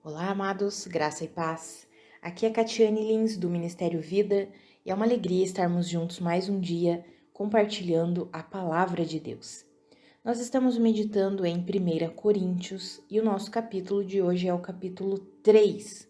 Olá, amados, graça e paz. Aqui é Catiane Lins, do Ministério Vida, e é uma alegria estarmos juntos mais um dia compartilhando a palavra de Deus. Nós estamos meditando em 1 Coríntios e o nosso capítulo de hoje é o capítulo 3.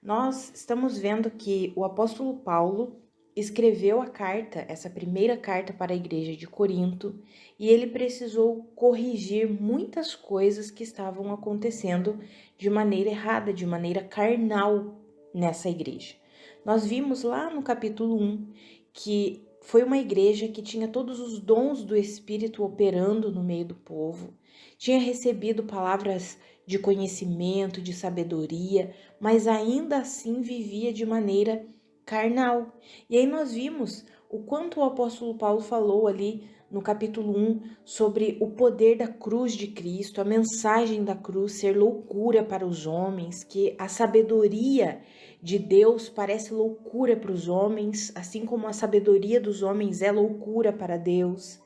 Nós estamos vendo que o apóstolo Paulo escreveu a carta, essa primeira carta para a igreja de Corinto, e ele precisou corrigir muitas coisas que estavam acontecendo de maneira errada, de maneira carnal nessa igreja. Nós vimos lá no capítulo 1 que foi uma igreja que tinha todos os dons do Espírito operando no meio do povo, tinha recebido palavras de conhecimento, de sabedoria, mas ainda assim vivia de maneira carnal. E aí nós vimos o quanto o apóstolo Paulo falou ali no capítulo 1 sobre o poder da cruz de Cristo, a mensagem da cruz ser loucura para os homens, que a sabedoria de Deus parece loucura para os homens, assim como a sabedoria dos homens é loucura para Deus.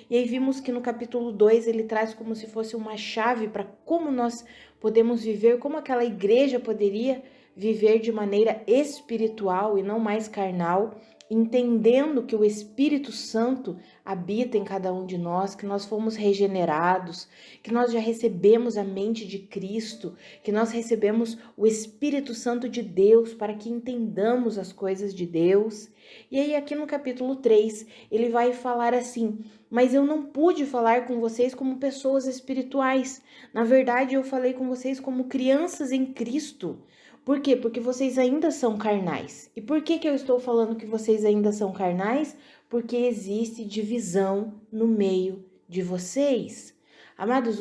E aí vimos que no capítulo 2 ele traz como se fosse uma chave para como nós podemos viver, como aquela igreja poderia viver de maneira espiritual e não mais carnal, entendendo que o Espírito Santo habita em cada um de nós, que nós fomos regenerados, que nós já recebemos a mente de Cristo, que nós recebemos o Espírito Santo de Deus para que entendamos as coisas de Deus. E aí aqui no capítulo 3, ele vai falar assim: mas eu não pude falar com vocês como pessoas espirituais. Na verdade, eu falei com vocês como crianças em Cristo. Por quê? Porque vocês ainda são carnais. E por que eu estou falando que vocês ainda são carnais? Porque existe divisão no meio de vocês. Amados,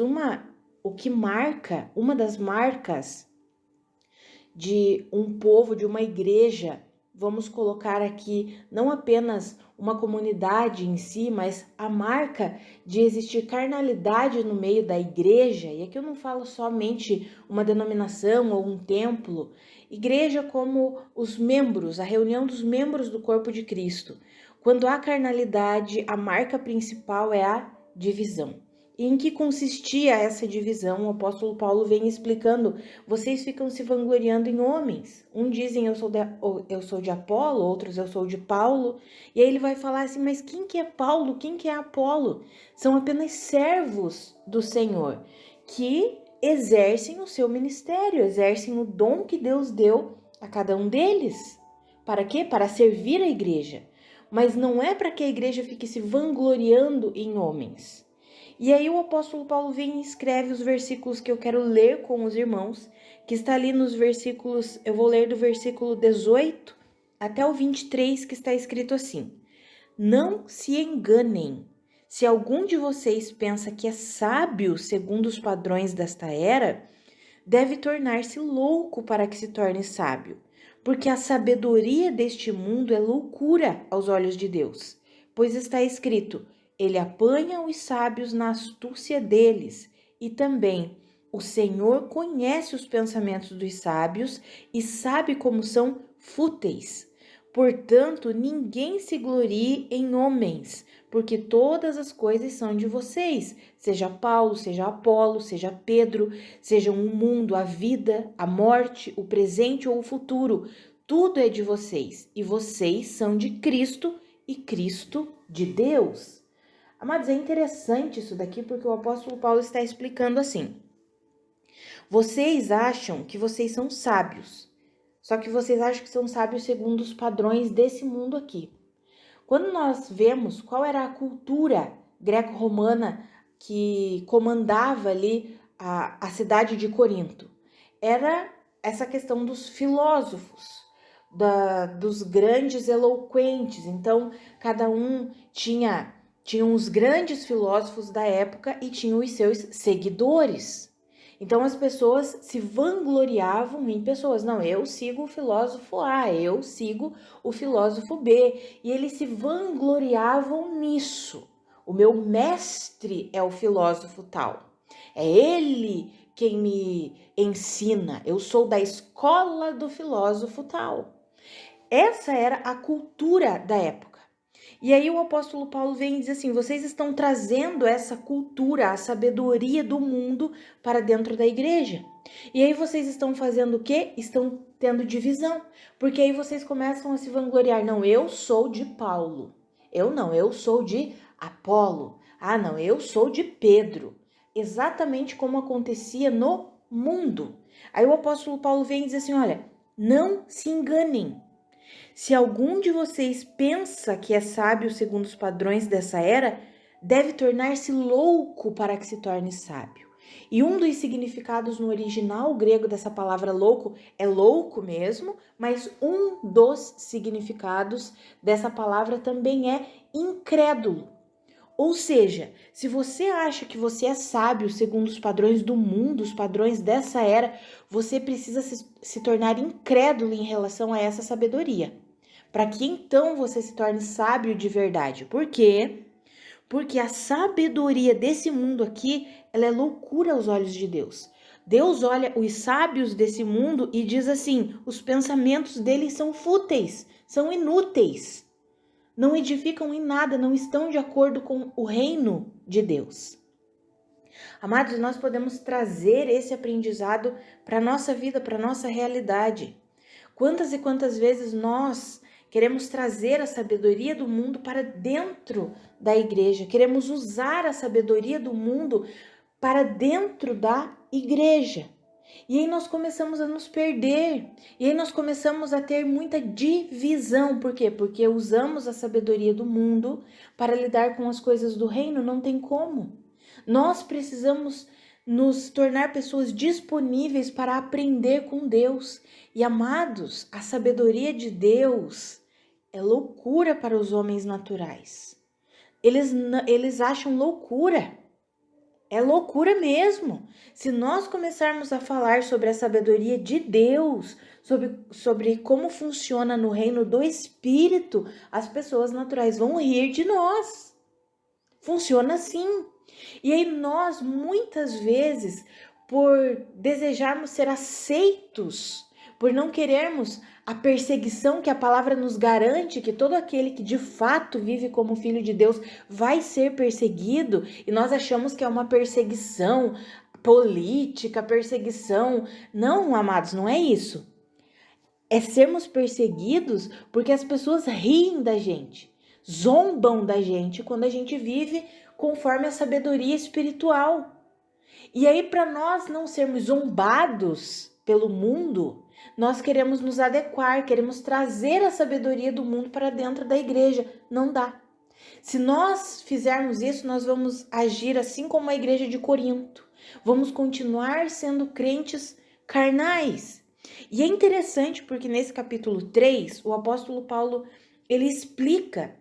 o que marca, uma das marcas de um povo, de uma igreja, vamos colocar aqui não apenas uma comunidade em si, mas a marca de existir carnalidade no meio da igreja, e aqui eu não falo somente uma denominação ou um templo, igreja como os membros, a reunião dos membros do corpo de Cristo. Quando há carnalidade, a marca principal é a divisão. E em que consistia essa divisão? O apóstolo Paulo vem explicando: vocês ficam se vangloriando em homens. Um dizem eu sou de Apolo, outros eu sou de Paulo. E aí ele vai falar assim: mas quem que é Paulo? Quem que é Apolo? São apenas servos do Senhor que exercem o seu ministério, exercem o dom que Deus deu a cada um deles. Para quê? Para servir a igreja. Mas não é para que a igreja fique se vangloriando em homens. E aí o apóstolo Paulo vem e escreve os versículos que eu quero ler com os irmãos, que está ali nos versículos, eu vou ler do versículo 18 até o 23, que está escrito assim: não se enganem. Se algum de vocês pensa que é sábio segundo os padrões desta era, deve tornar-se louco para que se torne sábio, porque a sabedoria deste mundo é loucura aos olhos de Deus, pois está escrito: ele apanha os sábios na astúcia deles, e também o Senhor conhece os pensamentos dos sábios e sabe como são fúteis. Portanto, ninguém se glorie em homens, porque todas as coisas são de vocês, seja Paulo, seja Apolo, seja Pedro, sejam o mundo, a vida, a morte, o presente ou o futuro, tudo é de vocês, e vocês são de Cristo e Cristo de Deus. Amados, é interessante isso daqui porque o apóstolo Paulo está explicando assim: vocês acham que vocês são sábios, só que vocês acham que são sábios segundo os padrões desse mundo aqui. Quando nós vemos qual era a cultura greco-romana que comandava ali a cidade de Corinto, era essa questão dos filósofos, dos grandes eloquentes. Então, cada um tinha os grandes filósofos da época e tinham os seus seguidores. Então as pessoas se vangloriavam em pessoas. Não, eu sigo o filósofo A, eu sigo o filósofo B. E eles se vangloriavam nisso. O meu mestre é o filósofo tal. É ele quem me ensina. Eu sou da escola do filósofo tal. Essa era a cultura da época. E aí o apóstolo Paulo vem e diz assim: vocês estão trazendo essa cultura, a sabedoria do mundo para dentro da igreja. E aí vocês estão fazendo o quê? Estão tendo divisão. Porque aí vocês começam a se vangloriar. Não, eu sou de Paulo. Eu sou de Apolo. Ah, não, eu sou de Pedro. Exatamente como acontecia no mundo. Aí o apóstolo Paulo vem e diz assim, olha, não se enganem. Se algum de vocês pensa que é sábio segundo os padrões dessa era, deve tornar-se louco para que se torne sábio. E um dos significados no original grego dessa palavra louco é louco mesmo, mas um dos significados dessa palavra também é incrédulo. Ou seja, se você acha que você é sábio segundo os padrões do mundo, os padrões dessa era, você precisa se tornar incrédulo em relação a essa sabedoria. Para que então você se torne sábio de verdade. Por quê? Porque a sabedoria desse mundo aqui, ela é loucura aos olhos de Deus. Deus olha os sábios desse mundo e diz assim, os pensamentos deles são fúteis, são inúteis. Não edificam em nada, não estão de acordo com o reino de Deus. Amados, nós podemos trazer esse aprendizado para a nossa vida, para a nossa realidade. Quantas e quantas vezes nós queremos trazer a sabedoria do mundo para dentro da igreja, queremos usar a sabedoria do mundo para dentro da igreja. E aí nós começamos a nos perder, e aí nós começamos a ter muita divisão. Por quê? Porque usamos a sabedoria do mundo para lidar com as coisas do reino, não tem como. Nós precisamos nos tornar pessoas disponíveis para aprender com Deus. E amados, a sabedoria de Deus é loucura para os homens naturais. Eles acham loucura. É loucura mesmo. Se nós começarmos a falar sobre a sabedoria de Deus, sobre como funciona no reino do Espírito, as pessoas naturais vão rir de nós. Funciona assim. E aí nós, muitas vezes, por desejarmos ser aceitos, por não querermos a perseguição que a palavra nos garante, que todo aquele que de fato vive como filho de Deus vai ser perseguido, e nós achamos que é uma perseguição política, perseguição. Não, amados, não é isso. É sermos perseguidos porque as pessoas riem da gente, zombam da gente quando a gente vive conforme a sabedoria espiritual. E aí, para nós não sermos zombados pelo mundo, nós queremos nos adequar, queremos trazer a sabedoria do mundo para dentro da igreja. Não dá. Se nós fizermos isso, nós vamos agir assim como a igreja de Corinto. Vamos continuar sendo crentes carnais. E é interessante porque nesse capítulo 3, o apóstolo Paulo, ele explica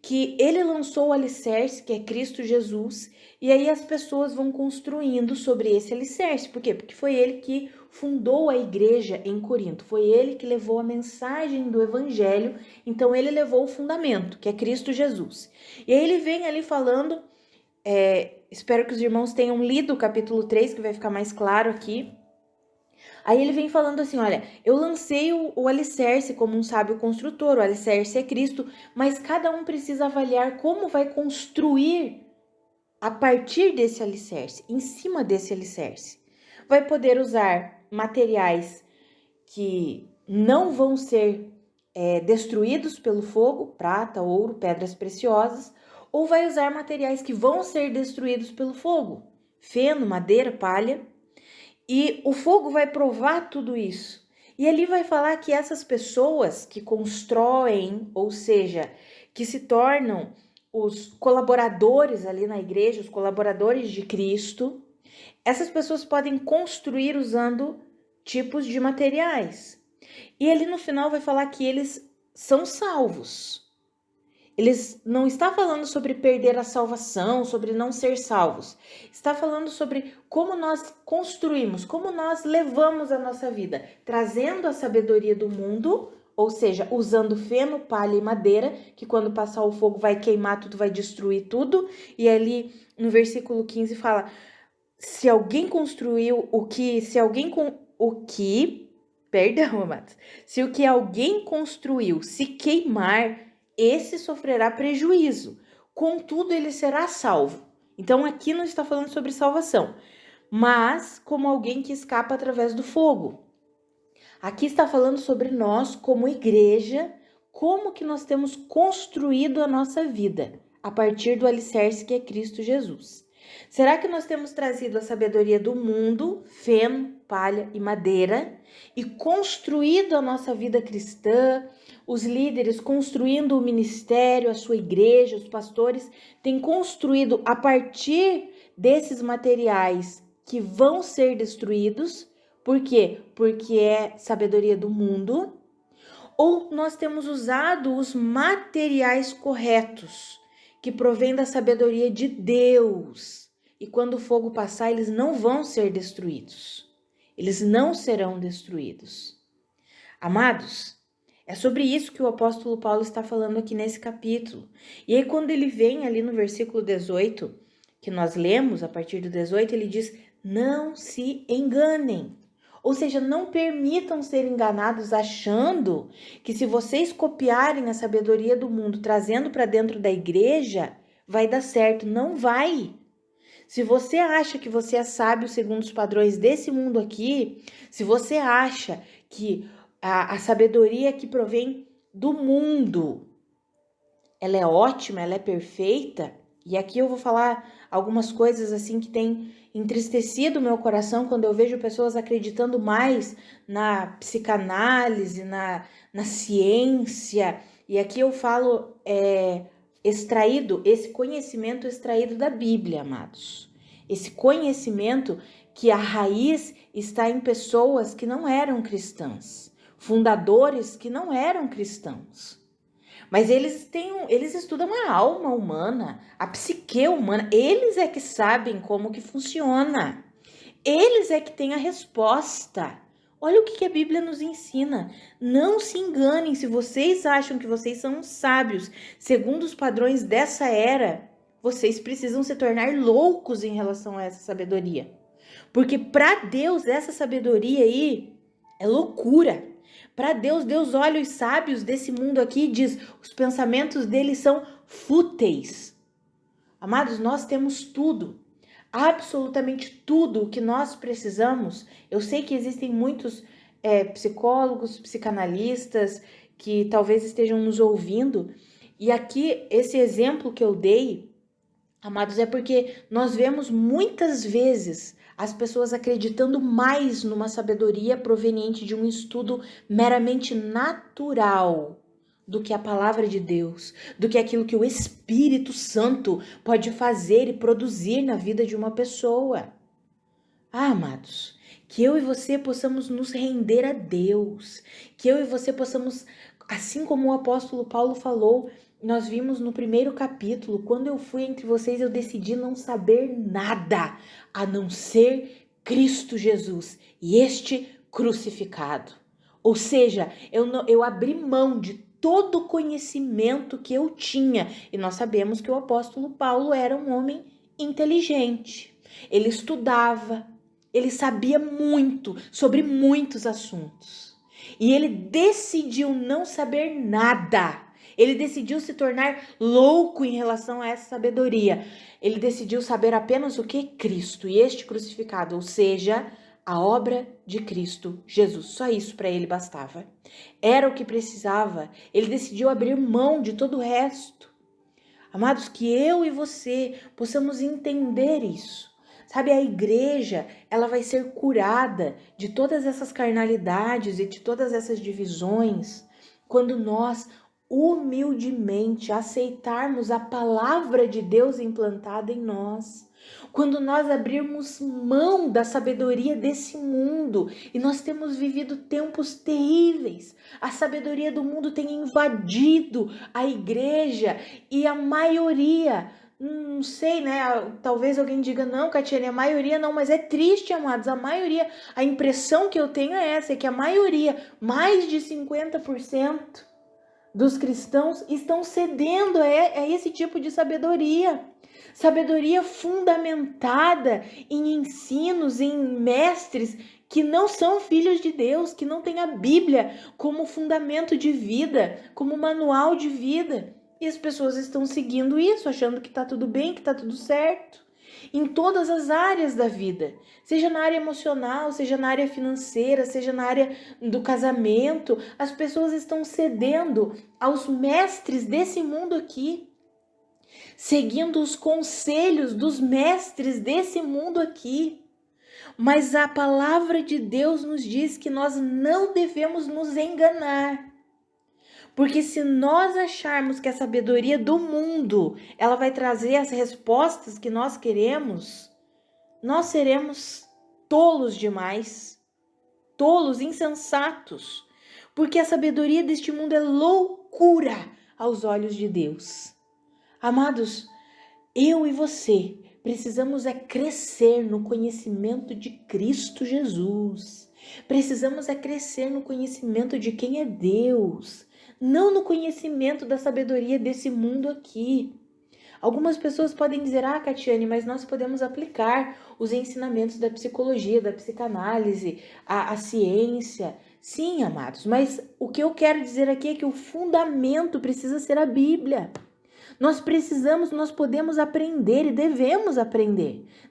que ele lançou o alicerce, que é Cristo Jesus, e aí as pessoas vão construindo sobre esse alicerce. Por quê? Porque foi ele que fundou a igreja em Corinto, foi ele que levou a mensagem do evangelho, então ele levou o fundamento, que é Cristo Jesus. E aí ele vem ali falando, espero que os irmãos tenham lido o capítulo 3, que vai ficar mais claro aqui. Aí ele vem falando assim, olha, eu lancei o alicerce como um sábio construtor, o alicerce é Cristo, mas cada um precisa avaliar como vai construir a partir desse alicerce, em cima desse alicerce. Vai poder usar materiais que não vão ser destruídos pelo fogo, prata, ouro, pedras preciosas, ou vai usar materiais que vão ser destruídos pelo fogo, feno, madeira, palha. E o fogo vai provar tudo isso. E ali vai falar que essas pessoas que constroem, ou seja, que se tornam os colaboradores ali na igreja, os colaboradores de Cristo, essas pessoas podem construir usando tipos de materiais. E ali no final vai falar que eles são salvos. Eles não está falando sobre perder a salvação, sobre não ser salvos. Está falando sobre como nós construímos, como nós levamos a nossa vida, trazendo a sabedoria do mundo, ou seja, usando feno, palha e madeira, que quando passar o fogo vai queimar tudo, vai destruir tudo. E ali no versículo 15 fala, se alguém construiu se o que alguém construiu se queimar, esse sofrerá prejuízo, contudo ele será salvo. Então aqui não está falando sobre salvação, mas como alguém que escapa através do fogo. Aqui está falando sobre nós como igreja, como que nós temos construído a nossa vida a partir do alicerce que é Cristo Jesus. Será que nós temos trazido a sabedoria do mundo, feno, palha e madeira, e construído a nossa vida cristã? Os líderes construindo o ministério, a sua igreja, os pastores têm construído a partir desses materiais que vão ser destruídos. Por quê? Porque é sabedoria do mundo. Ou nós temos usado os materiais corretos, que provém da sabedoria de Deus. E quando o fogo passar, eles não vão ser destruídos. Eles não serão destruídos. Amados, é sobre isso que o apóstolo Paulo está falando aqui nesse capítulo. E aí quando ele vem ali no versículo 18, que nós lemos a partir do 18, ele diz: não se enganem. Ou seja, não permitam ser enganados achando que se vocês copiarem a sabedoria do mundo trazendo para dentro da igreja, vai dar certo. Não vai. Se você acha que você é sábio segundo os padrões desse mundo aqui, se você acha que a sabedoria que provém do mundo, ela é ótima, ela é perfeita, e aqui eu vou falar algumas coisas assim que tem entristecido o meu coração quando eu vejo pessoas acreditando mais na psicanálise, na ciência, e aqui eu falo esse conhecimento extraído da Bíblia, amados. Esse conhecimento que a raiz está em pessoas que não eram cristãs, fundadores que não eram cristãos. Mas eles estudam a alma humana, a psique humana. Eles é que sabem como que funciona. Eles é que têm a resposta. Olha o que a Bíblia nos ensina. Não se enganem, se vocês acham que vocês são sábios, segundo os padrões dessa era, vocês precisam se tornar loucos em relação a essa sabedoria. Porque para Deus, essa sabedoria aí é loucura. Para Deus, Deus olha os sábios desse mundo aqui e diz: os pensamentos deles são fúteis. Amados, nós temos tudo, absolutamente tudo o que nós precisamos. Eu sei que existem muitos psicólogos, psicanalistas que talvez estejam nos ouvindo. E aqui, esse exemplo que eu dei, amados, é porque nós vemos muitas vezes as pessoas acreditando mais numa sabedoria proveniente de um estudo meramente natural do que a palavra de Deus, do que aquilo que o Espírito Santo pode fazer e produzir na vida de uma pessoa. Ah, amados, que eu e você possamos nos render a Deus, que eu e você possamos, assim como o apóstolo Paulo falou, nós vimos no primeiro capítulo, quando eu fui entre vocês, eu decidi não saber nada, a não ser Cristo Jesus e este crucificado. Ou seja, eu abri mão de todo o conhecimento que eu tinha. E nós sabemos que o apóstolo Paulo era um homem inteligente. Ele estudava, ele sabia muito sobre muitos assuntos. E ele decidiu não saber nada. Ele decidiu se tornar louco em relação a essa sabedoria. Ele decidiu saber apenas o que? Cristo e este crucificado, ou seja, a obra de Cristo Jesus. Só isso para ele bastava. Era o que precisava. Ele decidiu abrir mão de todo o resto. Amados, que eu e você possamos entender isso. Sabe, a igreja, ela vai ser curada de todas essas carnalidades e de todas essas divisões quando nós humildemente aceitarmos a palavra de Deus implantada em nós. Quando nós abrirmos mão da sabedoria desse mundo, e nós temos vivido tempos terríveis, a sabedoria do mundo tem invadido a igreja e a maioria, não sei, né? Talvez alguém diga, não, Catiane, a maioria não, mas é triste, amados, a maioria, a impressão que eu tenho é essa, é que a maioria, mais de 50%, dos cristãos estão cedendo a esse tipo de sabedoria. Sabedoria fundamentada em ensinos, em mestres que não são filhos de Deus, que não têm a Bíblia como fundamento de vida, como manual de vida. E as pessoas estão seguindo isso, achando que está tudo bem, que está tudo certo. em todas as áreas da vida, seja na área emocional, seja na área financeira, seja na área do casamento. As pessoas estão cedendo aos mestres desse mundo aqui, seguindo os conselhos dos mestres desse mundo aqui. Mas a palavra de Deus nos diz que nós não devemos nos enganar. Porque se nós acharmos que a sabedoria do mundo, ela vai trazer as respostas que nós queremos, nós seremos tolos demais, tolos, insensatos. Porque a sabedoria deste mundo é loucura aos olhos de Deus. Amados, eu e você precisamos crescer no conhecimento de Cristo Jesus. Precisamos crescer no conhecimento de quem é Deus, não no conhecimento da sabedoria desse mundo aqui. Algumas pessoas podem dizer, Catiane, mas nós podemos aplicar os ensinamentos da psicologia, da psicanálise, a ciência. Sim, amados, mas o que eu quero dizer aqui é que o fundamento precisa ser a Bíblia. Nós podemos aprender e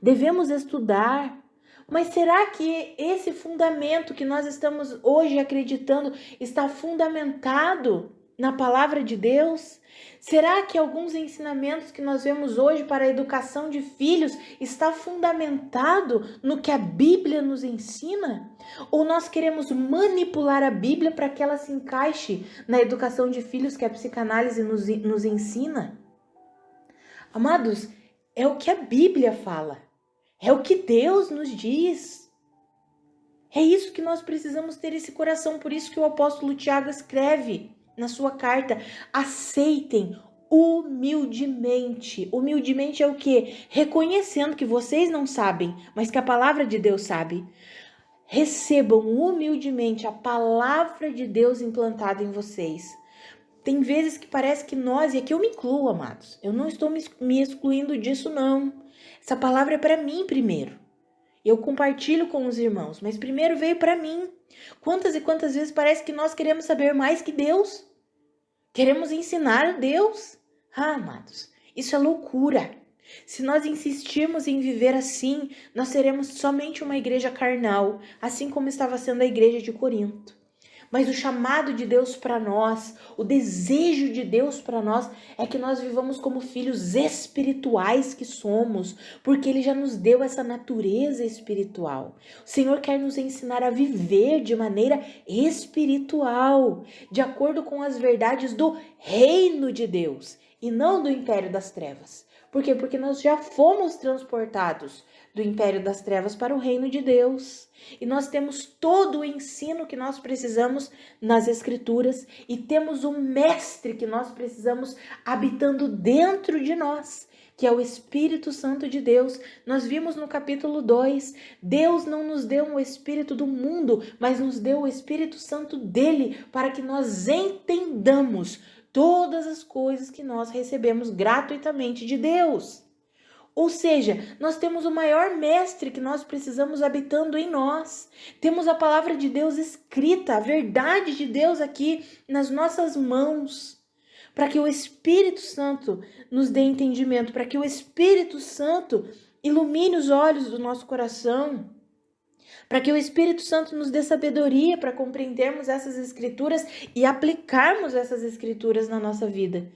devemos estudar. Mas será que esse fundamento que nós estamos hoje acreditando está fundamentado na palavra de Deus? Será que alguns ensinamentos que nós vemos hoje para a educação de filhos está fundamentado no que a Bíblia nos ensina? Ou nós queremos manipular a Bíblia para que ela se encaixe na educação de filhos que a psicanálise nos ensina? Amados, é o que a Bíblia fala. É o que Deus nos diz. É isso que nós precisamos ter esse coração. Por isso que o apóstolo Tiago escreve na sua carta: aceitem humildemente. Humildemente é o quê? Reconhecendo que vocês não sabem, mas que a palavra de Deus sabe. Recebam humildemente a palavra de Deus implantada em vocês. Tem vezes que parece que nós, e aqui eu me incluo, amados, eu não estou me excluindo disso, não. Essa palavra é para mim primeiro. Eu compartilho com os irmãos, mas primeiro veio para mim. Quantas e quantas vezes parece que nós queremos saber mais que Deus? Queremos ensinar a Deus? Amados, isso é loucura. Se nós insistirmos em viver assim, nós seremos somente uma igreja carnal, assim como estava sendo a igreja de Corinto. Mas o chamado de Deus para nós, o desejo de Deus para nós é que nós vivamos como filhos espirituais que somos, porque Ele já nos deu essa natureza espiritual. O Senhor quer nos ensinar a viver de maneira espiritual, de acordo com as verdades do reino de Deus e não do império das trevas. Por quê? Porque nós já fomos transportados do império das trevas para o reino de Deus. E nós temos todo o ensino que nós precisamos nas Escrituras e temos um mestre que nós precisamos habitando dentro de nós, que é o Espírito Santo de Deus. Nós vimos no capítulo 2, Deus não nos deu um espírito do mundo, mas nos deu o Espírito Santo dele para que nós entendamos todas as coisas que nós recebemos gratuitamente de Deus. Ou seja, nós temos o maior mestre que nós precisamos habitando em nós. Temos a palavra de Deus escrita, a verdade de Deus aqui nas nossas mãos, para que o Espírito Santo nos dê entendimento, para que o Espírito Santo ilumine os olhos do nosso coração, para que o Espírito Santo nos dê sabedoria para compreendermos essas escrituras e aplicarmos essas escrituras na nossa vida.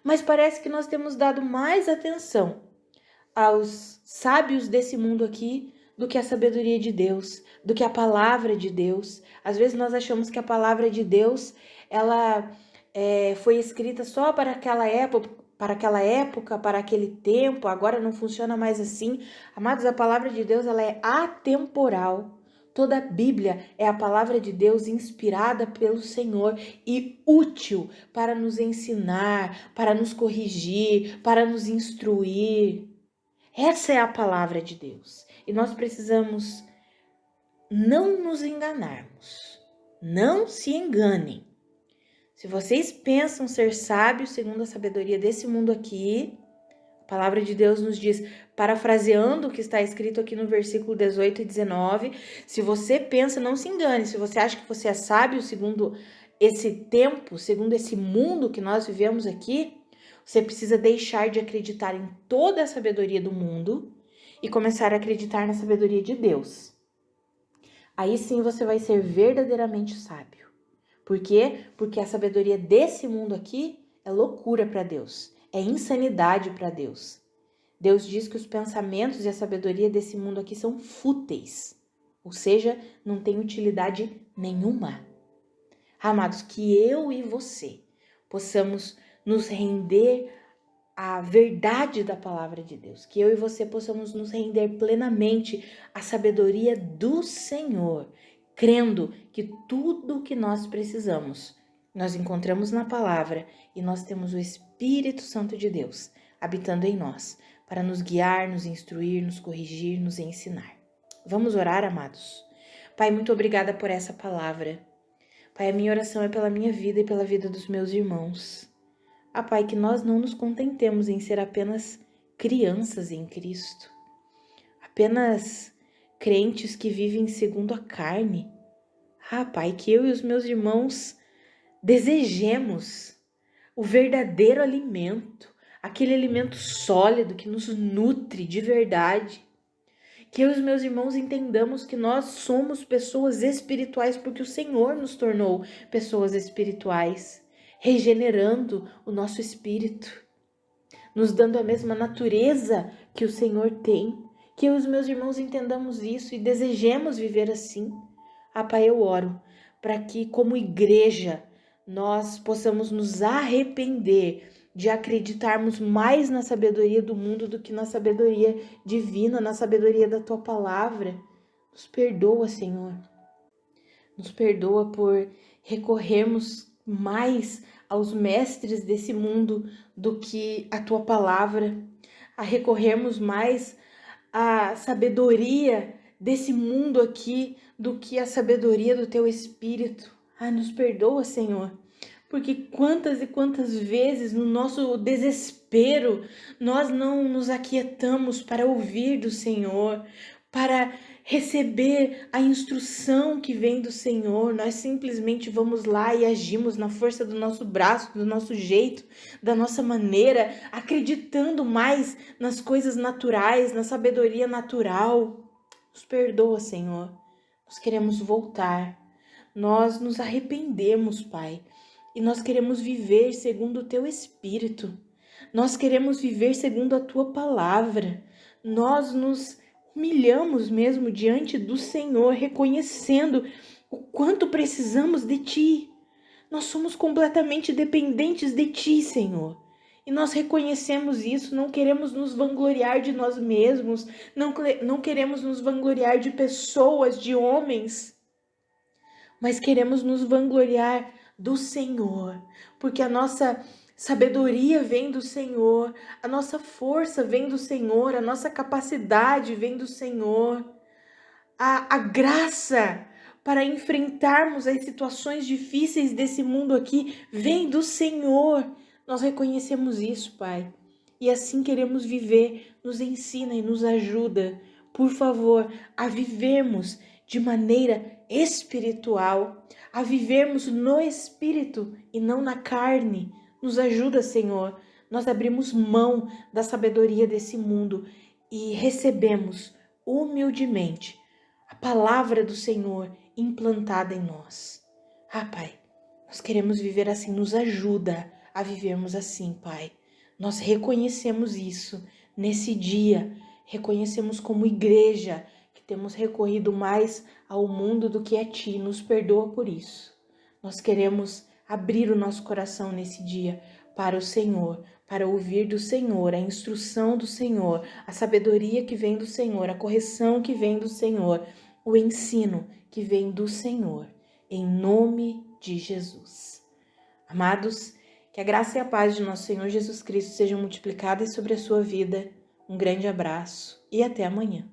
Mas parece que nós temos dado mais atenção aos sábios desse mundo aqui do que a sabedoria de Deus, do que a palavra de Deus. Às vezes nós achamos que a palavra de Deus ela foi escrita só para aquela época, para aquele tempo, agora não funciona mais assim. Amados, a palavra de Deus ela é atemporal. Toda a Bíblia é a palavra de Deus inspirada pelo Senhor e útil para nos ensinar, para nos corrigir, para nos instruir. Essa é a palavra de Deus. E nós precisamos não nos enganarmos. Não se enganem. Se vocês pensam ser sábios segundo a sabedoria desse mundo aqui, a palavra de Deus nos diz, parafraseando o que está escrito aqui no versículo 18 e 19, se você pensa, não se engane. Se você acha que você é sábio segundo esse tempo, segundo esse mundo que nós vivemos aqui, você precisa deixar de acreditar em toda a sabedoria do mundo e começar a acreditar na sabedoria de Deus. Aí sim você vai ser verdadeiramente sábio. Por quê? Porque a sabedoria desse mundo aqui é loucura para Deus, é insanidade para Deus. Deus diz que os pensamentos e a sabedoria desse mundo aqui são fúteis, ou seja, não tem utilidade nenhuma. Amados, que eu e você possamos nos render à verdade da palavra de Deus, que eu e você possamos nos render plenamente à sabedoria do Senhor, crendo que tudo o que nós precisamos, nós encontramos na palavra e nós temos o Espírito Santo de Deus habitando em nós, para nos guiar, nos instruir, nos corrigir, nos ensinar. Vamos orar, amados? Pai, muito obrigada por essa palavra. Pai, a minha oração é pela minha vida e pela vida dos meus irmãos. Pai, que nós não nos contentemos em ser apenas crianças em Cristo, apenas crentes que vivem segundo a carne. Pai, que eu e os meus irmãos desejemos o verdadeiro alimento, aquele alimento sólido que nos nutre de verdade. Que eu e os meus irmãos entendamos que nós somos pessoas espirituais porque o Senhor nos tornou pessoas espirituais, regenerando o nosso espírito, nos dando a mesma natureza que o Senhor tem. Que eu e os meus irmãos entendamos isso e desejemos viver assim. Pai, eu oro para que, como igreja, nós possamos nos arrepender de acreditarmos mais na sabedoria do mundo do que na sabedoria divina, na sabedoria da Tua palavra. Nos perdoa, Senhor. Nos perdoa por recorrermos mais aos mestres desse mundo do que a Tua palavra, a recorrermos mais à sabedoria desse mundo aqui do que a sabedoria do Teu Espírito. Nos perdoa, Senhor. Porque quantas e quantas vezes no nosso desespero nós não nos aquietamos para ouvir do Senhor, para receber a instrução que vem do Senhor. Nós simplesmente vamos lá e agimos na força do nosso braço, do nosso jeito, da nossa maneira, acreditando mais nas coisas naturais, na sabedoria natural. Nos perdoa, Senhor. Nós queremos voltar. Nós nos arrependemos, Pai. E nós queremos viver segundo o Teu Espírito. Nós queremos viver segundo a Tua palavra. Nós nos humilhamos mesmo diante do Senhor, reconhecendo o quanto precisamos de Ti. Nós somos completamente dependentes de Ti, Senhor. E nós reconhecemos isso, não queremos nos vangloriar de nós mesmos, não queremos nos vangloriar de pessoas, de homens, mas queremos nos vangloriar do Senhor, porque a nossa sabedoria vem do Senhor, a nossa força vem do Senhor, a nossa capacidade vem do Senhor, a graça para enfrentarmos as situações difíceis desse mundo aqui vem do Senhor. Nós reconhecemos isso, Pai, e assim queremos viver. Nos ensina e nos ajuda, por favor, a vivermos de maneira espiritual, a vivermos no Espírito e não na carne. Nos ajuda, Senhor. Nós abrimos mão da sabedoria desse mundo e recebemos humildemente a palavra do Senhor implantada em nós. Pai, nós queremos viver assim. Nos ajuda a vivermos assim, Pai. Nós reconhecemos isso nesse dia. Reconhecemos como igreja que temos recorrido mais ao mundo do que a Ti. Nos perdoa por isso. Nós queremos abrir o nosso coração nesse dia para o Senhor, para ouvir do Senhor, a instrução do Senhor, a sabedoria que vem do Senhor, a correção que vem do Senhor, o ensino que vem do Senhor, em nome de Jesus. Amados, que a graça e a paz de nosso Senhor Jesus Cristo sejam multiplicadas sobre a sua vida. Um grande abraço e até amanhã.